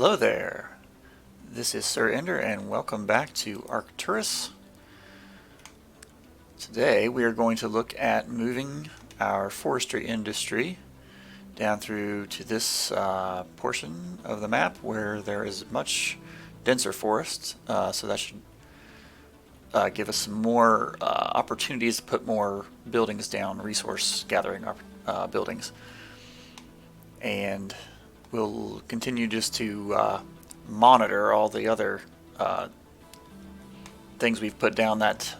Hello there, this is Sir Ender and welcome back to Arcturus. Today we are going to look at moving our forestry industry down through to this portion of the map where there is much denser forest, so that should give us some more opportunities to put more buildings down, resource gathering buildings. And we'll continue just to monitor all the other things we've put down that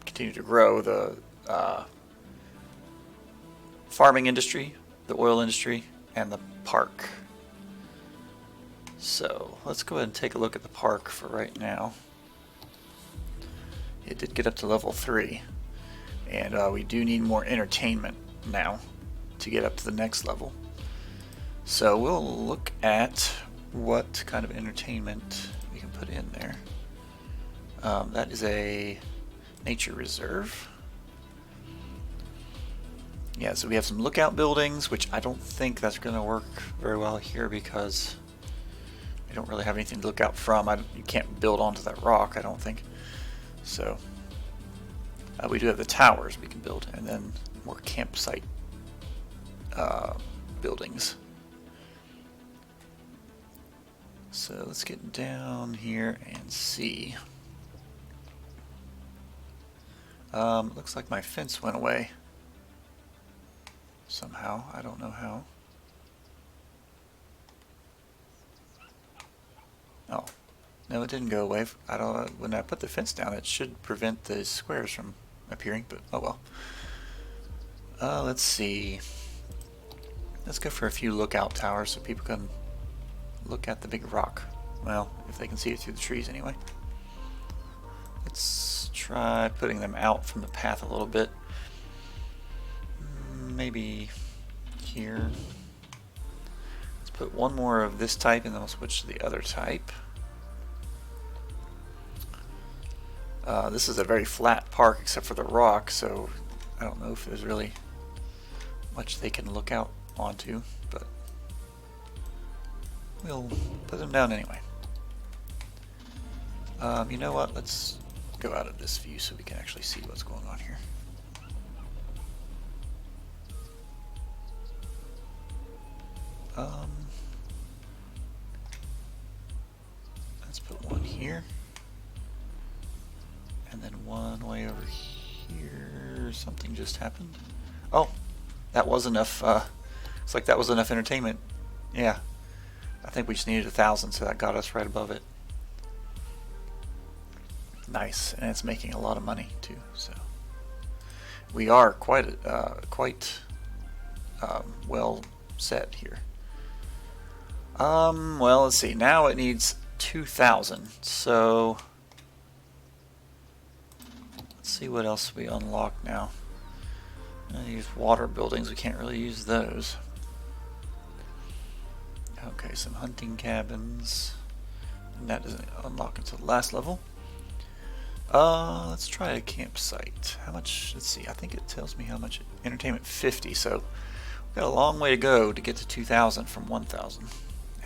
continue to grow, the farming industry, the oil industry, and the park. So let's go ahead and take a look at the park for right now. It did get up to level 3, and we do need more entertainment now to get up to the next level. So we'll look at what kind of entertainment we can put in there. That is a nature reserve. Yeah, so we have some lookout buildings, which I don't think that's going to work very well here because we don't really have anything to look out from. You can't build onto that rock, I don't think. So we do have the towers we can build, and then more campsite buildings. So let's get down here and see. Looks like my fence went away somehow. I don't know how. Oh, no, it didn't go away. I don't know. When I put the fence down, it should prevent the squares from appearing, but oh well. Let's see. Let's go for a few lookout towers so people can look at the big rock. Well, if they can see it through the trees anyway. Let's try putting them out from the path a little bit. Maybe here. Let's put one more of this type and then we'll switch to the other type. This is a very flat park except for the rock, so I don't know if there's really much they can look out onto, but we'll put them down anyway. You know what? Let's go out of this view so we can actually see what's going on here. Let's put one here. And then one way over here. Something just happened. Oh, that was enough. Looks like that was enough entertainment. Yeah. I think we just needed 1,000, so that got us right above it. Nice, and it's making a lot of money too. So we are quite well set here. Well, let's see. Now it needs 2,000. So let's see what else we unlock now. These water buildings, we can't really use those. Okay, some hunting cabins. And that doesn't unlock until the last level. Let's try a campsite. How much? Let's see. I think it tells me how much. Entertainment 50. So we've got a long way to go to get to 2,000 from 1,000,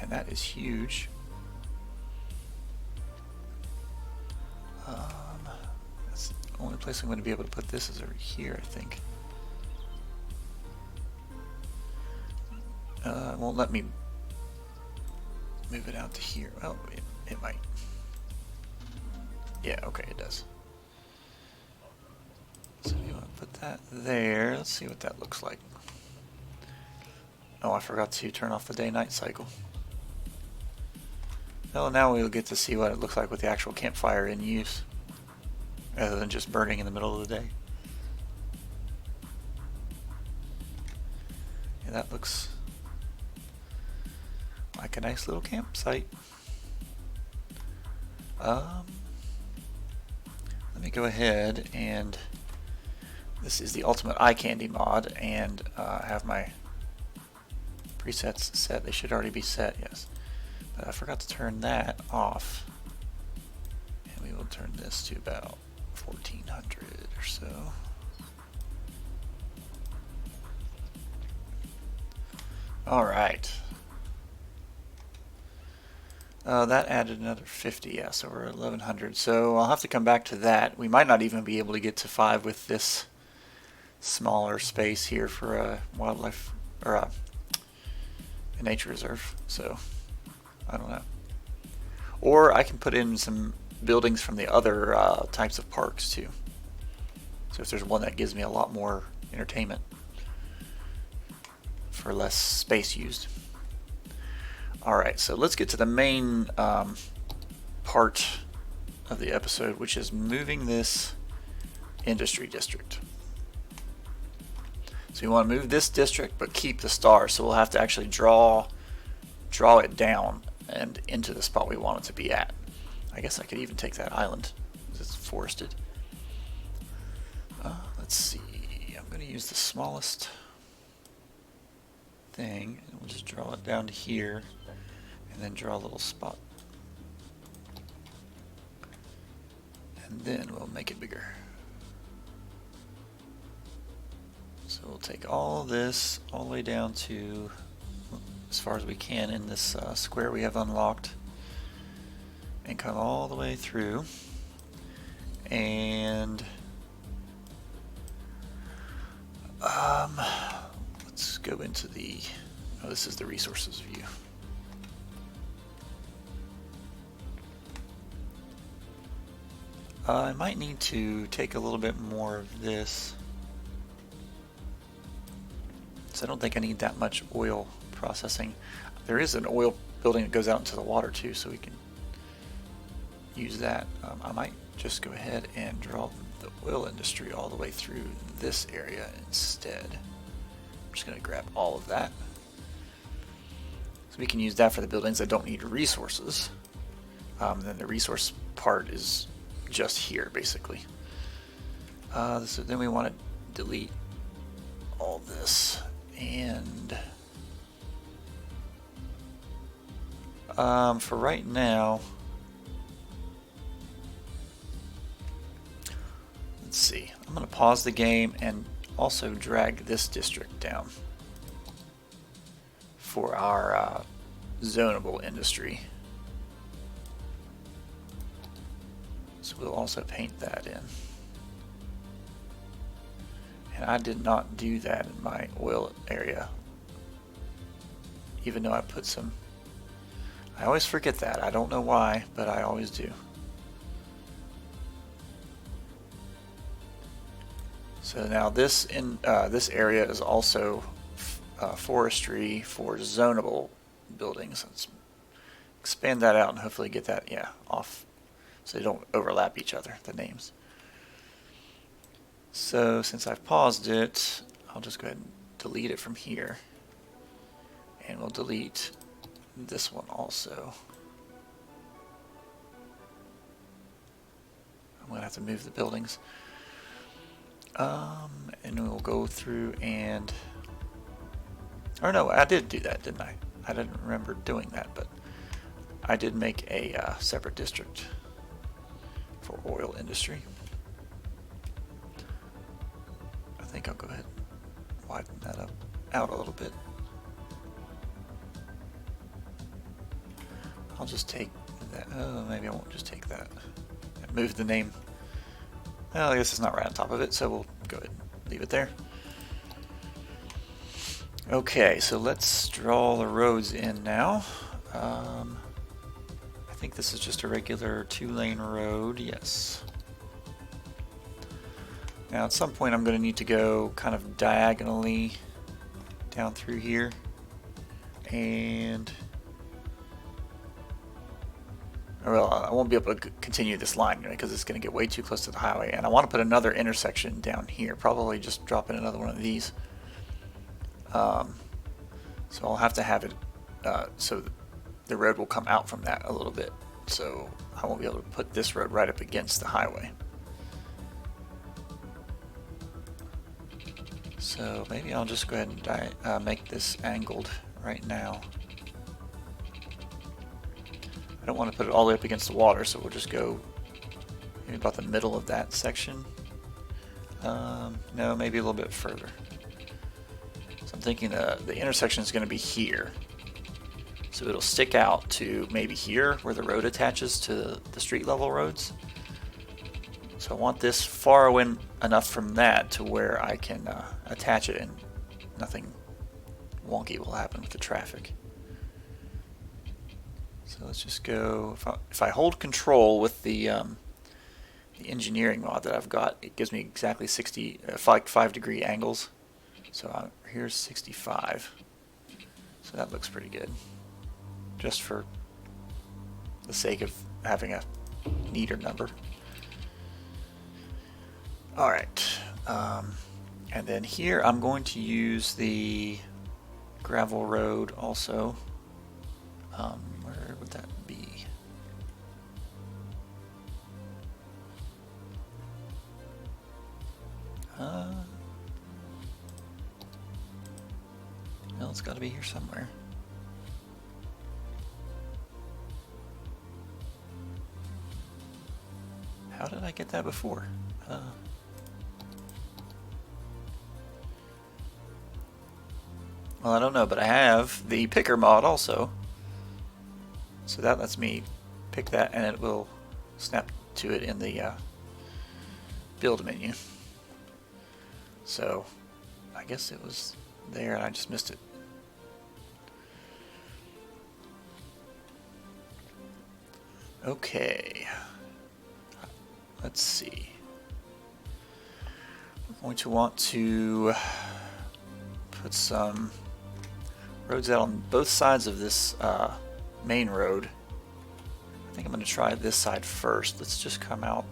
and that is huge. That's the only place I'm going to be able to put this is over here, I think. It won't let me move it out to here. Oh, it might. Yeah, okay, it does. So you want to put that there. Let's see what that looks like. Oh, I forgot to turn off the day-night cycle. Well, now we'll get to see what it looks like with the actual campfire in use, rather than just burning in the middle of the day. Yeah, that looks like a nice little campsite. Let me go ahead and this is the ultimate eye candy mod, and have my presets set. They should already be set, yes. But I forgot to turn that off. And we will turn this to about 1400 or so. Alright. That added another 50, yeah, so we're at 1100. So I'll have to come back to that. We might not even be able to get to 5 with this smaller space here for a wildlife or a nature reserve. So I don't know. Or I can put in some buildings from the other types of parks too. So if there's one that gives me a lot more entertainment for less space used. Alright, so let's get to the main part of the episode, which is moving this industry district. So we want to move this district but keep the star, so we'll have to actually draw it down and into the spot we want it to be at. I guess I could even take that island because it's forested. Let's see, I'm going to use the smallest thing and we'll just draw it down to here and then draw a little spot. And then we'll make it bigger. So we'll take all this all the way down to as far as we can in this square we have unlocked and come all the way through, and let's go into the this is the resources view. I might need to take a little bit more of this. So I don't think I need that much oil processing. There is an oil building that goes out into the water too, so we can use that. I might just go ahead and draw the oil industry all the way through this area instead. I'm just going to grab all of that. So we can use that for the buildings that don't need resources. Then the resource part is just here basically. So then we want to delete all this. And for right now, let's see. I'm going to pause the game and also drag this district down for our zonable industry. So we'll also paint that in. And I did not do that in my oil area, even though I put some. I always forget that. I don't know why, but I always do. So now this area is also forestry for zonable buildings. Let's expand that out and hopefully get that off so they don't overlap each other, the names. So since I've paused it, I'll just go ahead and delete it from here. And we'll delete this one also. I'm going to have to move the buildings. And we'll go through and... Or no, I did do that, didn't I? I didn't remember doing that, but I did make a separate district for oil industry. I think I'll go ahead and widen that out a little bit. I'll just take that. Oh, maybe I won't just take that. Move the name. Well, I guess it's not right on top of it, so we'll go ahead and leave it there. Okay, so let's draw the roads in now. I think this is just a regular 2-lane road. Yes. Now at some point I'm going to need to go kind of diagonally down through here, and well, I won't be able to continue this line because it's going to get way too close to the highway, and I want to put another intersection down here, probably just drop in another one of these. So I'll have to have it so the road will come out from that a little bit, so I won't be able to put this road right up against the highway. So maybe I'll just go ahead and make this angled right now. I don't want to put it all the way up against the water, so we'll just go maybe about the middle of that section. No, maybe a little bit further. So I'm thinking the intersection is going to be here. So it'll stick out to maybe here where the road attaches to the street level roads. So I want this far away enough from that to where I can attach it and nothing wonky will happen with the traffic. So let's just go, if I hold control with the engineering mod that I've got, it gives me exactly 5-degree angles. So here's 65. So that looks pretty good. Just for the sake of having a neater number. Alright, and then here I'm going to use the gravel road also. Where would that be? Well, it's got to be here somewhere. How did I get that before? Well, I don't know, but I have the picker mod also. So that lets me pick that and it will snap to it in the build menu. So I guess it was there and I just missed it. Okay. Let's see. We're going to want to put some roads out on both sides of this main road. I think I'm going to try this side first. Let's just come out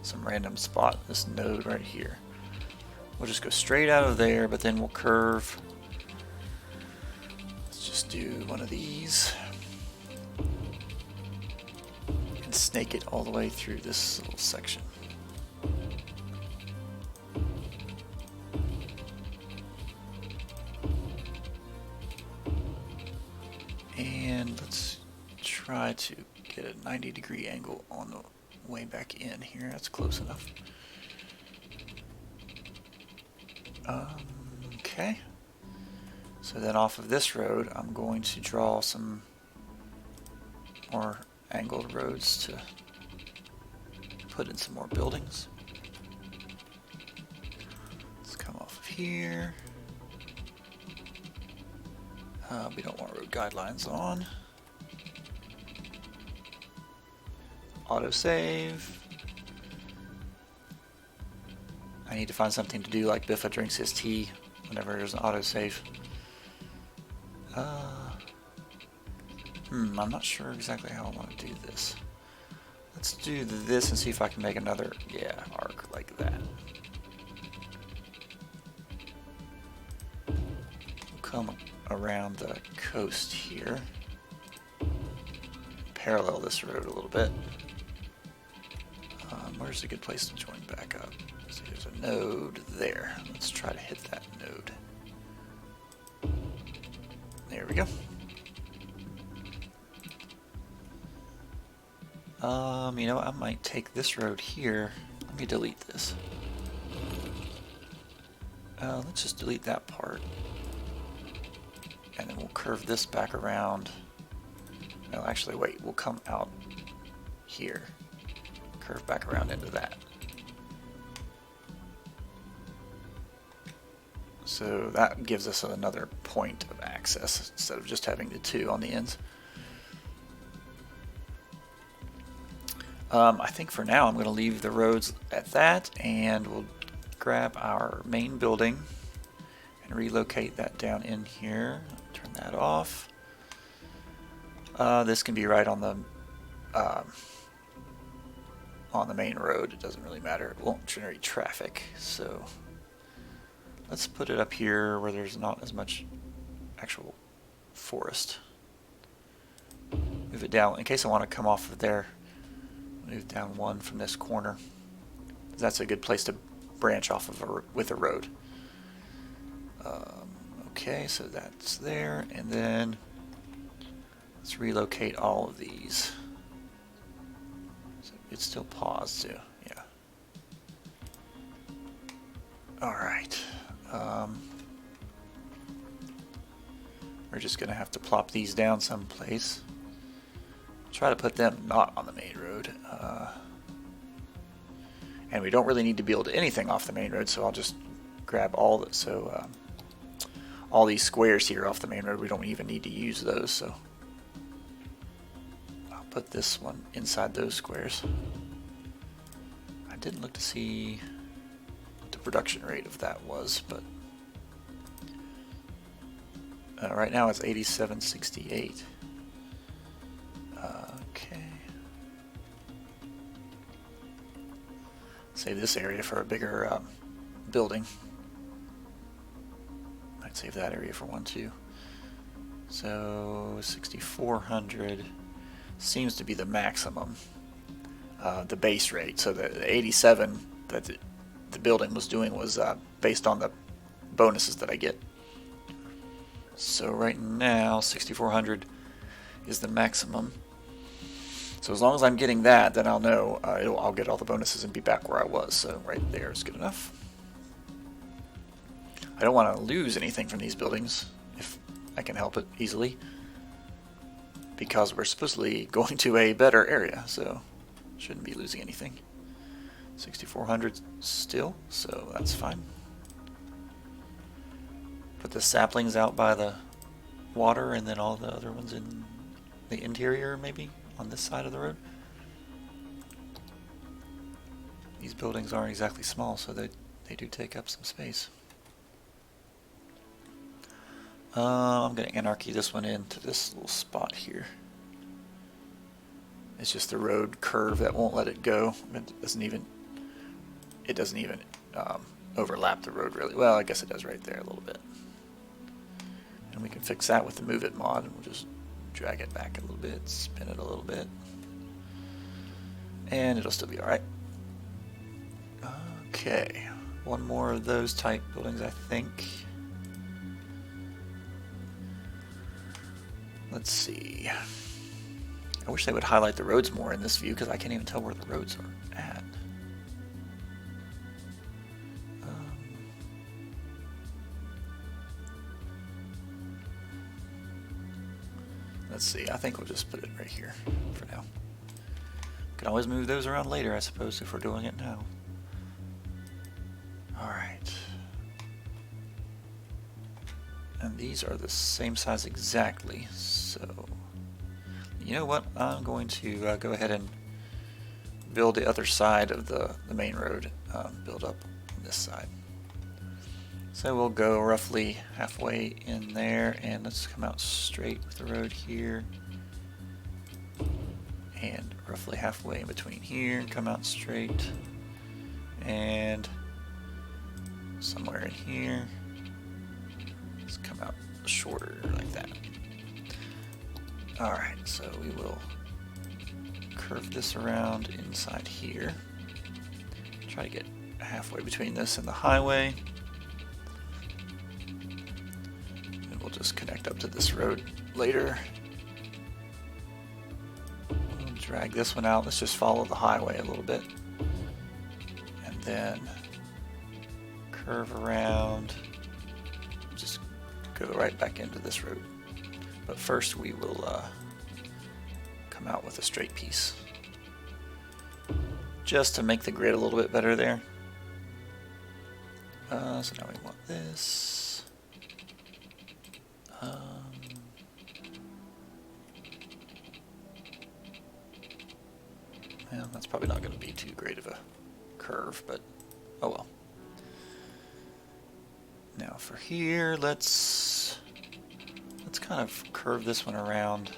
some random spot, this node right here. We'll just go straight out of there, but then we'll curve. Let's just do one of these and snake it all the way through this little section. And let's try to get a 90-degree angle on the way back in here. That's close enough. Okay. So then off of this road, I'm going to draw some more angled roads to put in some more buildings. Let's come off of here. We don't want road guidelines on. Autosave. I need to find something to do like Biffa drinks his tea whenever there's an autosave. I'm not sure exactly how I want to do this. Let's do this and see if I can make another, arc like that. We'll come around the coast here. Parallel this road a little bit. Where's a good place to join back up? See, there's a node there. Let's try to hit that node. There we go. You know, I might take this road here. Let me delete this. Let's just delete that part. And then we'll curve this back around. No, actually, wait. We'll come out here. Curve back around into that. So that gives us another point of access instead of just having the two on the ends. I think for now I'm going to leave the roads at that, and we'll grab our main building and relocate that down in here. Turn that off. This can be right on the main road. It doesn't really matter. It won't generate traffic. So let's put it up here where there's not as much actual forest. Move it down in case I want to come off of there. Move down one from this corner. That's a good place to branch off of with a road. Okay, so that's there, and then let's relocate all of these. So it's still paused too. Yeah. All right. we're just going to have to plop these down someplace. Try to put them not on the main road. And we don't really need to build anything off the main road, so I'll just grab all the, all these squares here off the main road. We don't even need to use those, so I'll put this one inside those squares. I didn't look to see what the production rate of that was, but right now it's 8768. Okay. Save this area for a bigger building. Might save that area for one too. So 6,400 seems to be the maximum, the base rate. So the 87 that the building was doing was based on the bonuses that I get. So right now 6,400 is the maximum. So as long as I'm getting that, then I'll know I'll get all the bonuses and be back where I was. So right there is good enough. I don't want to lose anything from these buildings if I can help it easily, because we're supposedly going to a better area, so shouldn't be losing anything. 6,400 still, so that's fine. Put the saplings out by the water and then all the other ones in the interior, maybe on this side of the road. These buildings aren't exactly small, so they do take up some space. I'm going to anarchy this one into this little spot here. It's just the road curve that won't let it go. It doesn't even overlap the road really. Well, I guess it does right there a little bit. And we can fix that with the move it mod, and we'll just drag it back a little bit, spin it a little bit, and it'll still be alright. Okay, one more of those type buildings, I think. Let's see. I wish they would highlight the roads more in this view, because I can't even tell where the roads are at. Let's see, I think we'll just put it right here for now. Can always move those around later, I suppose, if we're doing it now. Alright. And these are the same size exactly, so you know what? I'm going to go ahead and build the other side of the main road, build up on this side. So we'll go roughly halfway in there, and let's come out straight with the road here, and roughly halfway in between here, and come out straight, and somewhere in here, just come out shorter like that. Alright, so we will curve this around inside here, try to get halfway between this and the highway. Just connect up to this road later. We'll drag this one out. Let's just follow the highway a little bit, and then curve around. Just go right back into this road. But first we will come out with a straight piece, just to make the grid a little bit better there. So now we want this. Well, that's probably not going to be too great of a curve, but oh well. Now for here, let's kind of curve this one around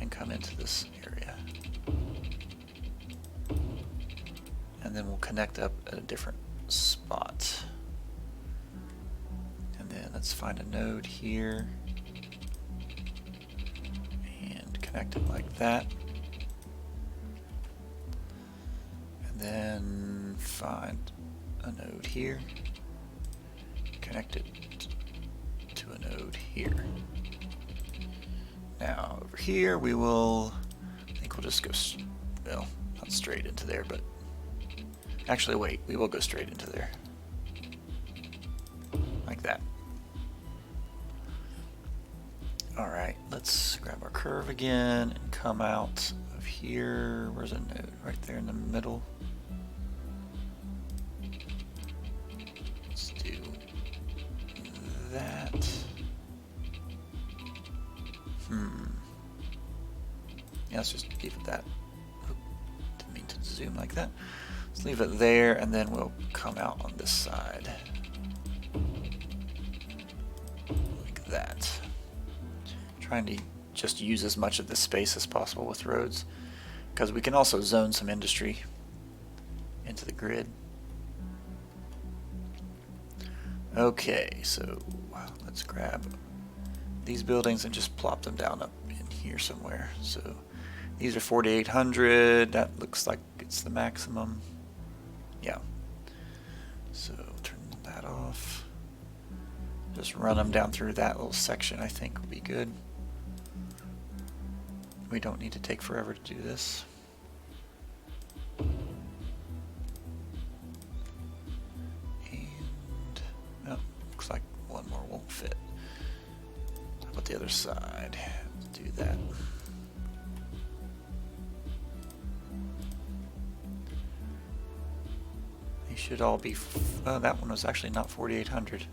and come into this area. And then we'll connect up at a different spot. And then let's find a node here and connect it like that. And then find a node here, connect it to a node here. Now over here we will, I think we'll just go, well, not straight into there, but actually wait, we will go straight into there. Like that. Alright, let's grab our curve again and come out of here. Where's a node? Right there in the middle. Let's do that. Yeah, let's just leave it that. Oop, didn't mean to zoom like that. Let's leave it there, and then we'll come out on this side. Like that. Trying to just use as much of this space as possible with roads, because we can also zone some industry into the grid. Okay, so let's grab these buildings and just plop them down up in here somewhere. So these are 4,800. That looks like it's the maximum. Yeah. So turn that off. Just run them down through that little section, I think would be good. We don't need to take forever to do this. And oh, looks like one more won't fit. How about the other side? Let's do that. They should all be. That one was actually not 4,800.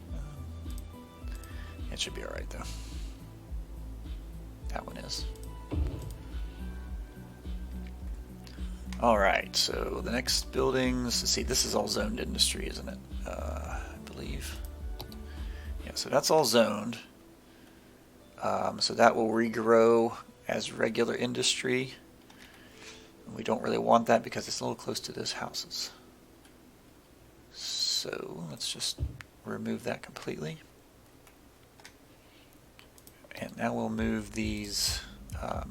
It should be alright though. That one is. Alright, so the next buildings, let's see, this is all zoned industry, isn't it? I believe. Yeah, so that's all zoned. So that will regrow as regular industry. We don't really want that because it's a little close to those houses. So let's just remove that completely. And now we'll move these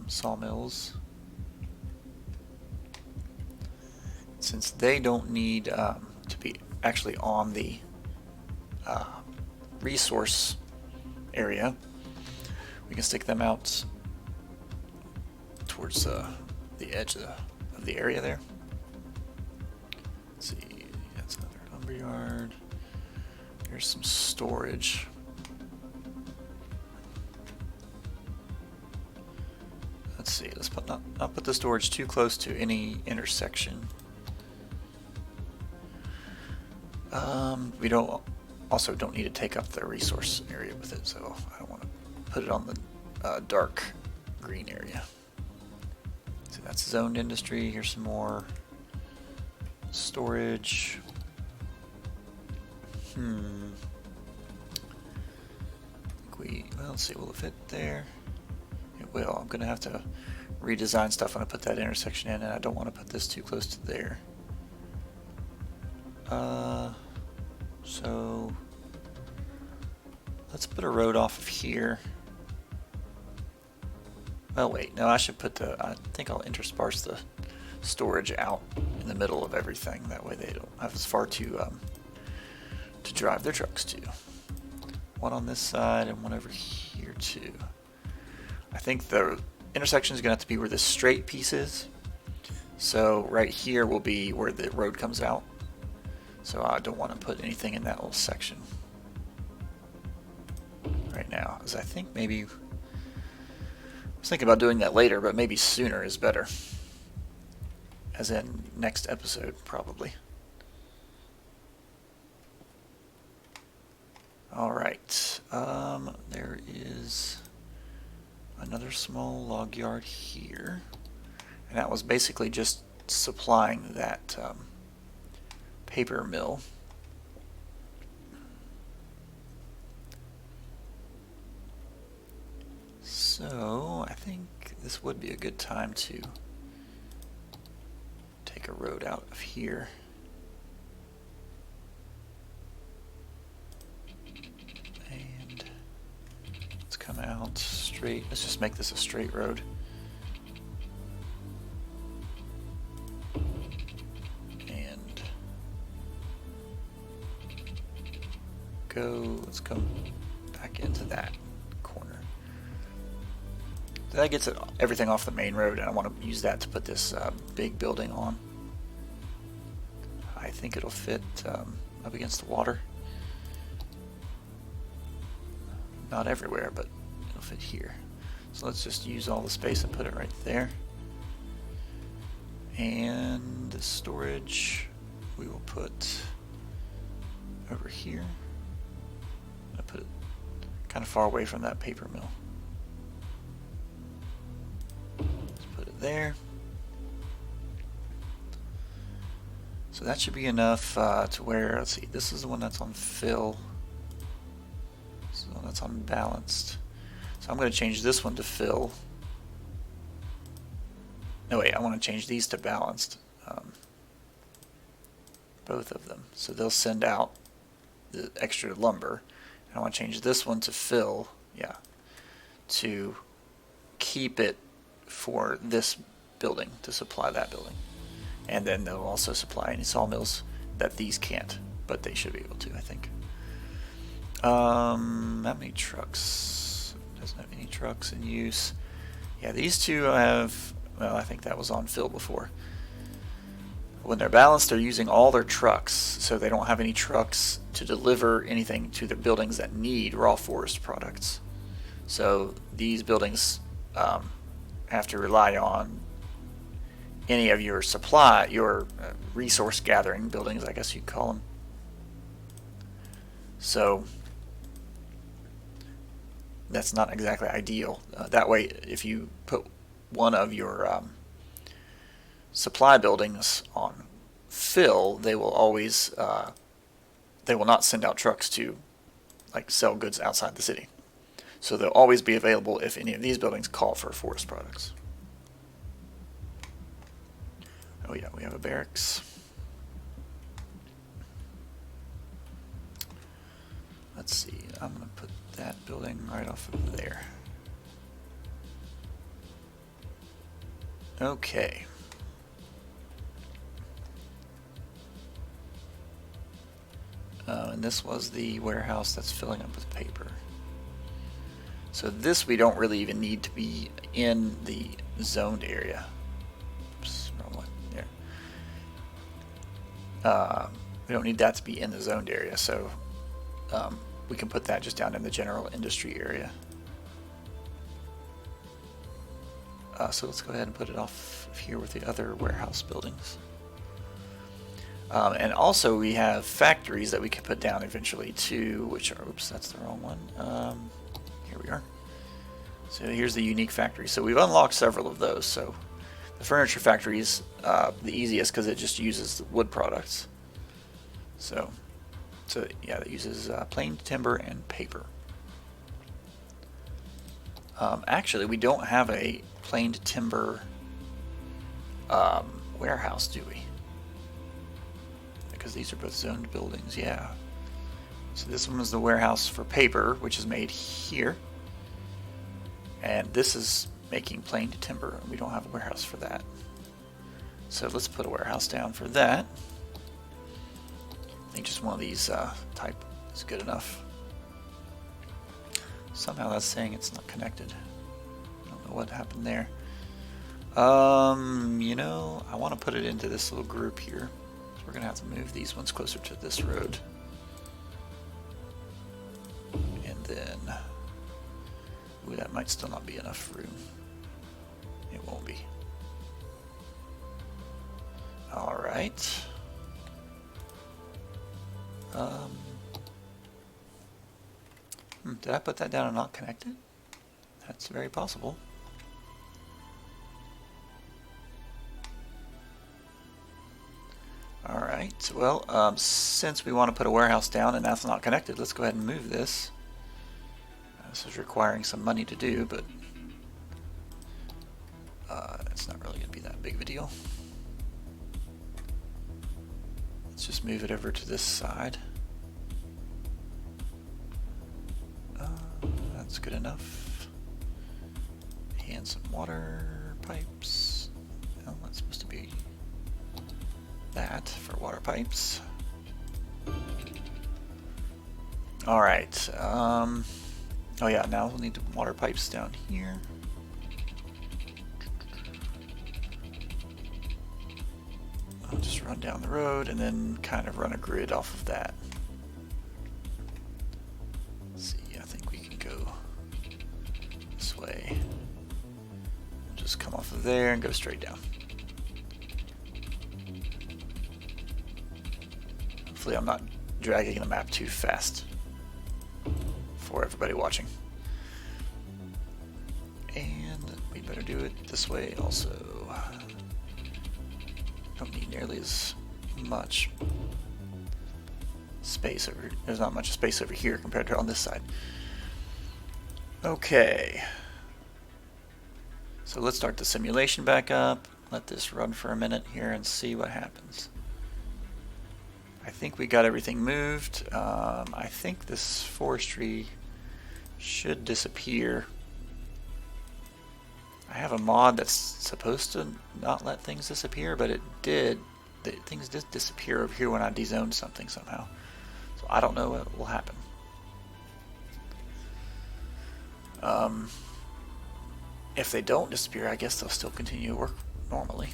sawmills. Since they don't need to be actually on the resource area, we can stick them out towards the edge of the area there. Let's see, that's another lumberyard. Here's some storage. Let's see, let's not put the storage too close to any intersection. We don't need to take up the resource area with it, so I don't want to put it on the dark green area. So that's zoned industry. Here's some more storage. Let's see, will it fit there? It will. I'm gonna have to redesign stuff when I put that intersection in, and I don't want to put this too close to there. So let's put a road off of here. Oh wait, no, I think I'll intersperse the storage out in the middle of everything. That way they don't have as far to drive their trucks to. One on this side and one over here too. I think the intersection is going to have to be where this straight piece is. So right here will be where the road comes out. So I don't want to put anything in that little section right now, because I think maybe I was thinking about doing that later, but maybe sooner is better, as in next episode probably. Alright, there is another small log yard here, and that was basically just supplying that paper mill. So I think this would be a good time to take a road out of here. And let's come out straight. Let's just make this a straight road. Let's come back into that corner. So that gets everything off the main road, and I want to use that to put this big building on. I think it'll fit up against the water. Not everywhere, but it'll it'll fit here. So let's just use all the space and put it right there. And the storage we will put over here. I put it kind of far away from that paper mill. Let's put it there. So that should be enough to where, let's see, this is the one that's on fill. This is the one that's unbalanced. So I'm going to change this one to fill. No, wait, I want to change these to balanced. Both of them. So they'll send out the extra lumber. And I want to change this one to fill, yeah, to keep it for this building, to supply that building. And then they'll also supply any sawmills that these can't, but they should be able to, I think. How many trucks? Doesn't have any trucks in use. Yeah, these two have, well, I think that was on fill before. When they're balanced, they're using all their trucks, so they don't have any trucks to deliver anything to their buildings that need raw forest products. So these buildings have to rely on any of your supply, your resource gathering buildings, I guess you'd call them. So that's not exactly ideal. That way, if you put one of your supply buildings on fill, they will always they will not send out trucks to like sell goods outside the city. So they'll always be available if any of these buildings call for forest products. Oh yeah, we have a barracks. Let's see, I'm going to put that building right off of there. Okay. And this was the warehouse that's filling up with paper. So this we don't really even need to be in the zoned area. Oops, wrong one. There. We don't need that to be in the zoned area, so we can put that just down in the general industry area. So let's go ahead and put it off here with the other warehouse buildings. And also we have factories that we can put down eventually too, which are, oops, that's the wrong one. Here we are. So here's the unique factory. So we've unlocked several of those. So the furniture factory is the easiest because it just uses wood products. So yeah, it uses plain timber and paper. Actually, we don't have a planed timber warehouse, do we? Because these are both zoned buildings, yeah. So this one is the warehouse for paper, which is made here. And this is making planed timber, and we don't have a warehouse for that. So let's put a warehouse down for that. I think just one of these type is good enough. Somehow that's saying it's not connected. I don't know what happened there. You know, I want to put it into this little group here. So we're going to have to move these ones closer to this road. And then, ooh, that might still not be enough room. It won't be. All right. Did I put that down and not connected? That's very possible. Alright, well, since we want to put a warehouse down and that's not connected, let's go ahead and move this. This is requiring some money to do, but it's not really going to be that big of a deal. Let's just move it over to this side. That's good enough. And some water pipes. Oh, that's supposed to be that for water pipes. Alright. Oh yeah, now we'll need the water pipes down here. I'll just run down the road and then kind of run a grid off of that. Let's see, I think we can go way. Just come off of there and go straight down. Hopefully I'm not dragging the map too fast for everybody watching. And we better do it this way also. Don't need nearly as much space over. There's not much space over here compared to on this side. Okay. So let's start the simulation back up. Let this run for a minute here and see what happens. I think we got everything moved. I think this forestry should disappear. I have a mod that's supposed to not let things disappear, but it did. Things did disappear over here when I dezoned something somehow. So I don't know what will happen. If they don't disappear, I guess they'll still continue to work normally.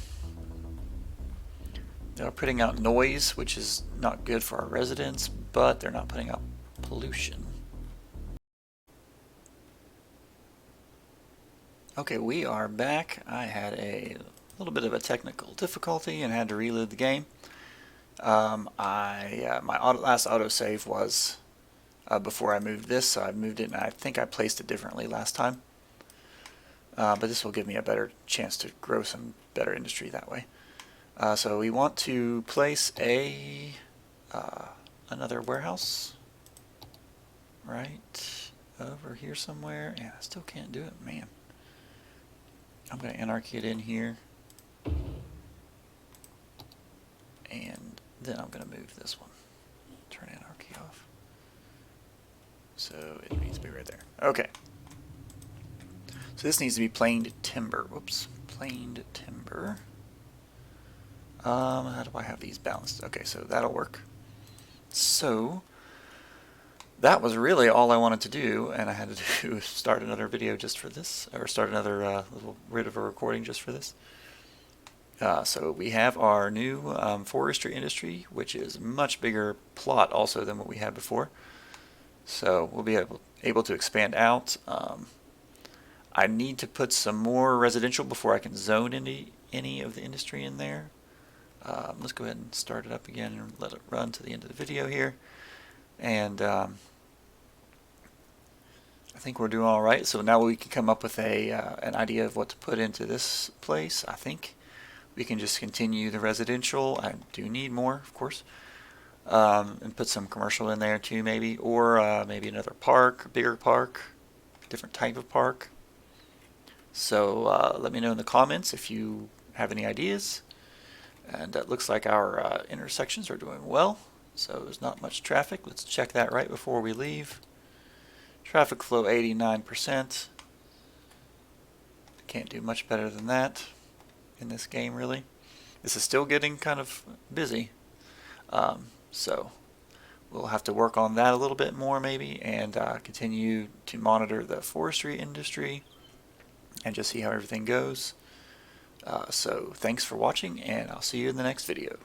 They're putting out noise, which is not good for our residents, but they're not putting out pollution. Okay, we are back. I had a little bit of a technical difficulty and had to reload the game. My last autosave was before I moved this, so I moved it, and I think I placed it differently last time. But this will give me a better chance to grow some better industry that way. So we want to place another warehouse right over here somewhere, and I still can't do it, man. I'm going to anarchy it in here, and then I'm going to move this one. Turn anarchy off. So it needs to be right there. Okay. So this needs to be planed timber. Whoops. Planed timber. How do I have these balanced? Okay, so that'll work. So that was really all I wanted to do, and I had to do start another video just for this, or start another little bit of a recording just for this. So we have our new forestry industry, which is a much bigger plot also than what we had before. So we'll be able to expand out. I need to put some more residential before I can zone any of the industry in there. Let's go ahead and start it up again and let it run to the end of the video here. And I think we're doing all right. So now we can come up with an idea of what to put into this place. I think we can just continue the residential. I do need more, of course, and put some commercial in there too, maybe, or maybe another park, bigger park, different type of park. So let me know in the comments if you have any ideas. And it looks like our intersections are doing well, so there's not much traffic. Let's check that right before we leave. Traffic flow 89%. Can't do much better than that in this game, really. This is still getting kind of busy, so we'll have to work on that a little bit more maybe, and continue to monitor the forestry industry and just see how everything goes. So thanks for watching, and I'll see you in the next video.